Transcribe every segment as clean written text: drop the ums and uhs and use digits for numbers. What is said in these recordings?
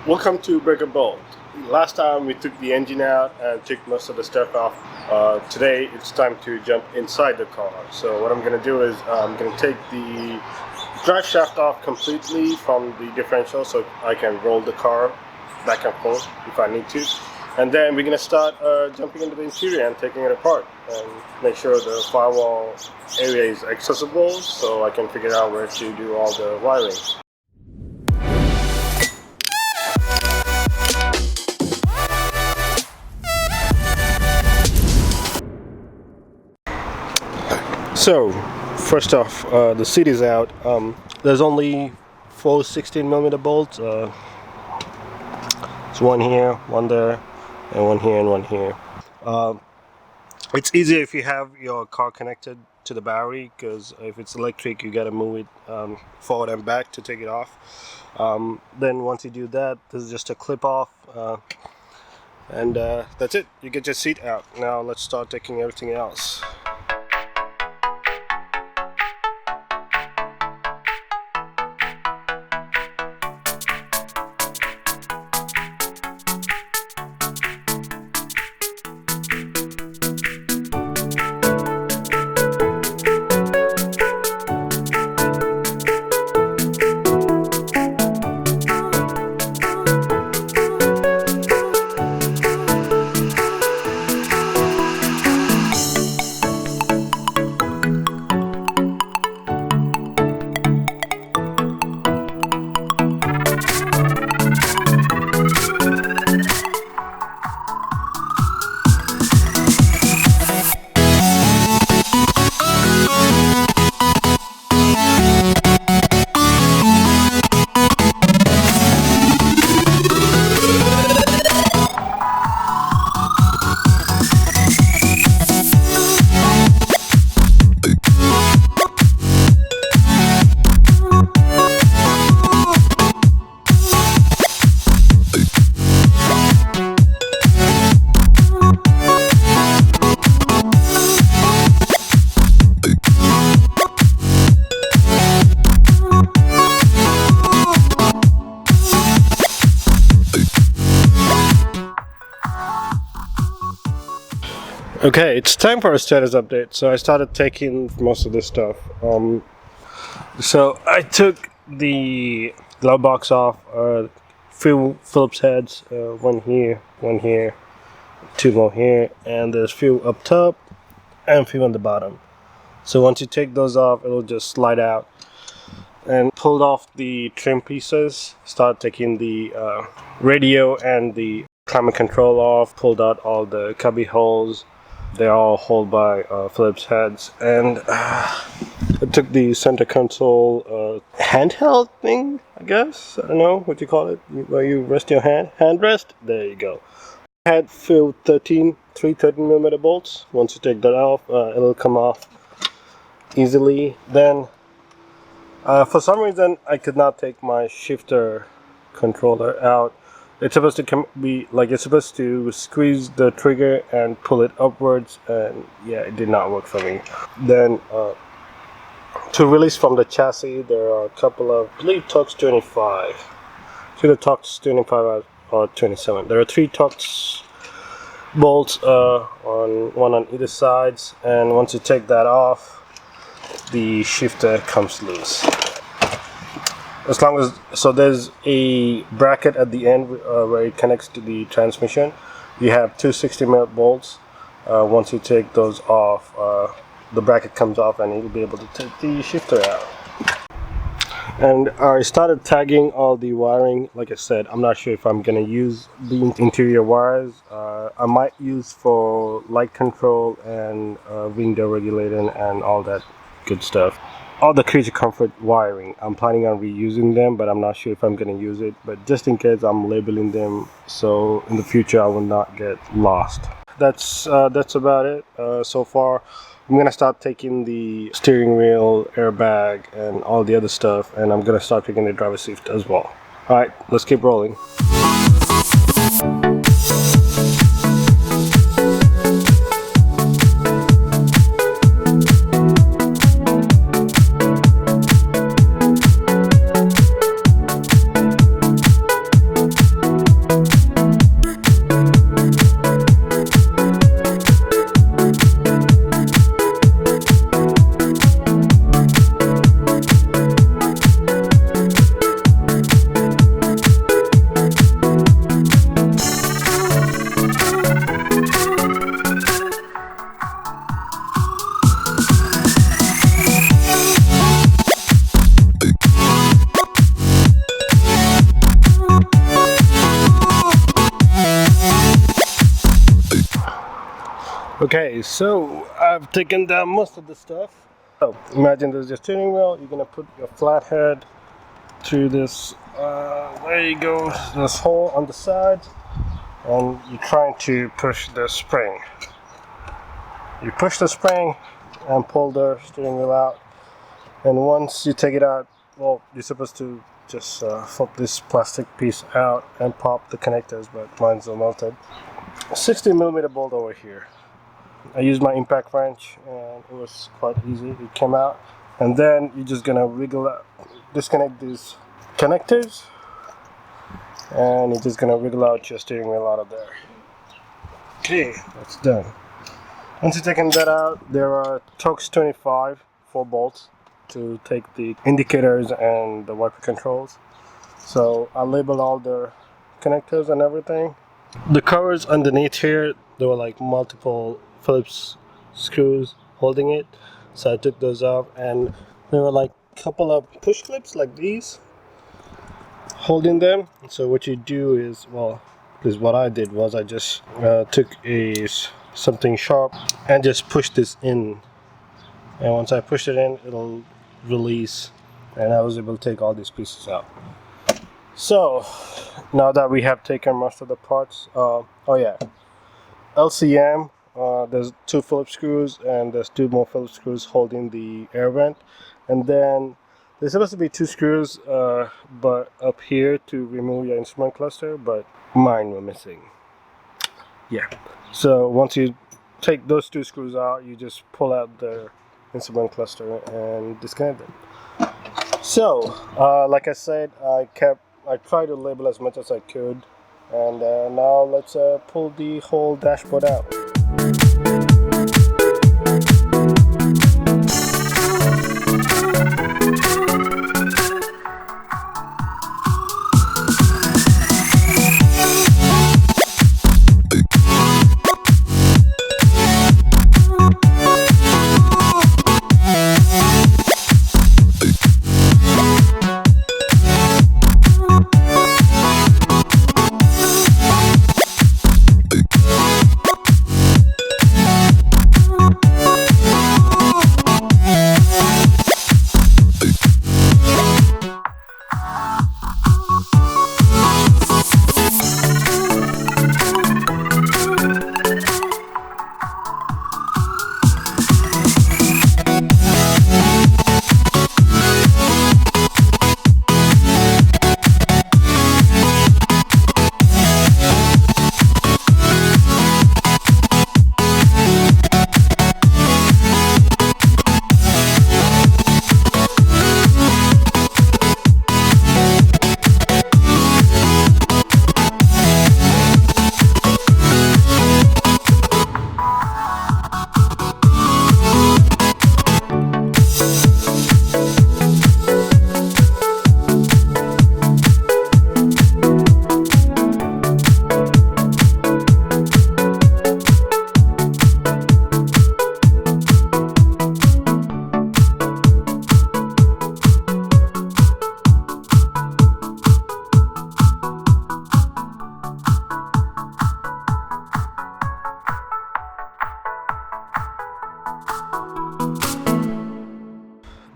Welcome to Wagon Build. Last time we took the engine out and took most of the stuff off. Today it's time to jump inside the car. So what I'm going to do is I'm going to take the drive shaft off completely from the differential so I can roll the car back and forth if I need to. And then we're going to start jumping into the interior and taking it apart and make sure the firewall area is accessible so I can figure out where to do all the wiring. So, first off, the seat is out. There's only 4 16mm bolts. It's one here, one there, and one here and one here. It's easier if you have your car connected to the battery, because if it's electric you gotta move it forward and back to take it off. Then once you do that, this is just a clip off, and that's it. You get your seat out. Now let's start taking everything else. Okay, it's time for a status update. So I started taking most of this stuff. So I took the glove box off, few Phillips heads, one here, 2 more here, and there's few up top and few on the bottom. So once you take those off, it'll just slide out. And pulled off the trim pieces, start taking the radio and the climate control off, pulled out all the cubby holes. They're all held by Phillips heads, and I took the center console handheld thing, I guess. I don't know what you call it, where you rest your hand rest. There you go. I had filled 3 13mm bolts. Once you take that off, it'll come off easily. Then, for some reason, I could not take my shifter controller out. It's supposed to it's supposed to squeeze the trigger and pull it upwards, and yeah, it did not work for me. Then to release from the chassis, there are a couple of, I believe, Torx 25. So the Torx 25 or 27. There are 3 Torx bolts, one on either sides, and once you take that off, the shifter comes loose. As long as, so there's a bracket at the end where it connects to the transmission. You have 2 60mm bolts. Once you take those off, the bracket comes off and you'll be able to take the shifter out. And I started tagging all the wiring. Like I said, I'm not sure if I'm going to use the interior wires. I might use for light control and window regulating and all that good stuff. All the creature comfort wiring, I'm planning on reusing them, but I'm not sure if I'm going to use it. But just in case, I'm labeling them so in the future I will not get lost. That's about it so far. I'm going to start taking the steering wheel, airbag, and all the other stuff, and I'm going to start taking the driver's seat as well. Alright, let's keep rolling. Okay, so I've taken down most of the stuff. So imagine there's your steering wheel. You're gonna put your flathead through this. There you go. This hole on the side, and you're trying to push the spring. You push the spring and pull the steering wheel out. And once you take it out, well, you're supposed to just flip this plastic piece out and pop the connectors, but mine's all melted. 60mm bolt over here. I used my impact wrench and it was quite easy. It came out, and then you're just gonna wriggle out, disconnect these connectors, and you're just gonna wriggle out your steering wheel out of there. Okay, that's done. Once you've taken that out, there are Torx 25 4 bolts to take the indicators and the wiper controls. So I label all the connectors and everything. The covers underneath here, there were like multiple Phillips screws holding it, so I took those off, and there were like a couple of push clips like these holding them. So what you do is, well, is what I did was I just took something sharp and just pushed this in, and once I pushed it in, it'll release, and I was able to take all these pieces out. So now that we have taken most of the parts, oh yeah, LCM, there's 2 Phillips screws, and there's 2 more Phillips screws holding the air vent, and then there's supposed to be 2 screws but up here to remove your instrument cluster, but mine were missing. Yeah, so once you take those 2 screws out, you just pull out the instrument cluster and disconnect them. So like I said, I tried to label as much as I could, and now let's pull the whole dashboard out.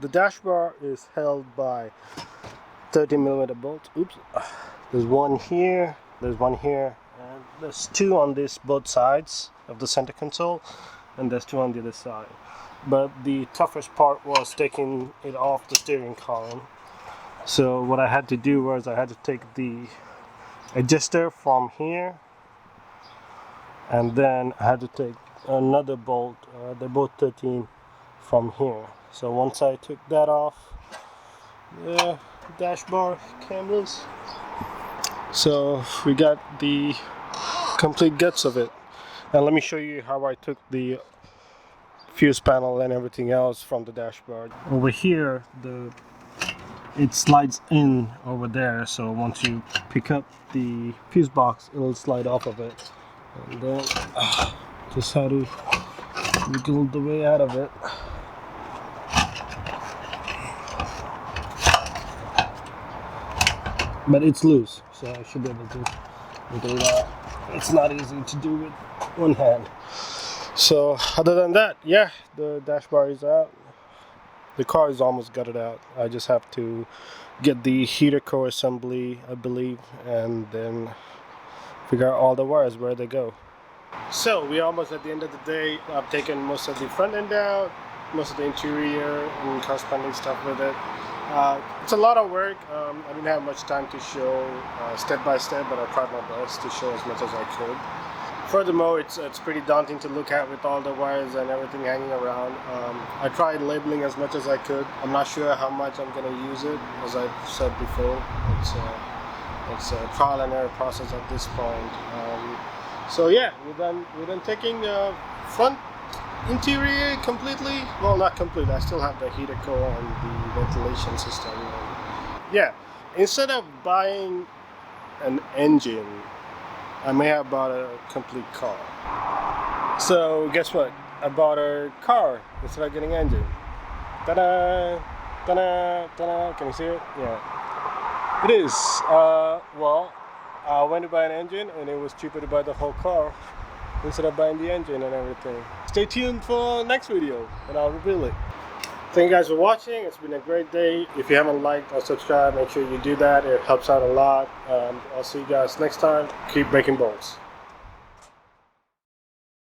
The dash bar is held by 30mm bolts. Oops. There's one here, there's one here, and there's 2 on both sides of the center console, and there's 2 on the other side. But the toughest part was taking it off the steering column. So what I had to do was I had to take the adjuster from here, and then I had to take another bolt, they're both 13, from here. So once I took that off, the dash bar came loose. So we got the complete guts of it. And let me show you how I took the fuse panel and everything else from the dashboard. Over here, it slides in over there, so once you pick up the fuse box, it'll slide off of it. And then just how to wiggle the way out of it. But it's loose, so I should be able to do that. It's not easy to do with one hand. So other than that, yeah, the dash bar is out. The car is almost gutted out. I just have to get the heater core assembly, I believe, and then figure out all the wires where they go. So we're almost at the end of the day. I've taken most of the front end out, most of the interior and corresponding stuff with it. It's a lot of work. I didn't have much time to show step by step, but I tried my best to show as much as I could. Furthermore, it's pretty daunting to look at with all the wires and everything hanging around. I tried labeling as much as I could. I'm not sure how much I'm going to use it. As I've said before, it's a trial and error process at this point. So yeah, we're done taking front interior completely. Well, not complete. I still have the heater core and the ventilation system. Yeah, instead of buying an engine, I may have bought a complete car. So guess what? I bought a car instead of getting an engine. Ta-da! Ta-da! Ta-da! Can you see it? Yeah. It is. Well, I went to buy an engine and it was cheaper to buy the whole car instead of buying the engine and everything. Stay tuned for next video and I'll reveal it. Thank you guys for watching. It's been a great day. If you haven't liked or subscribed, make sure you do that. It helps out a lot. I'll see you guys next time. Keep breaking bolts.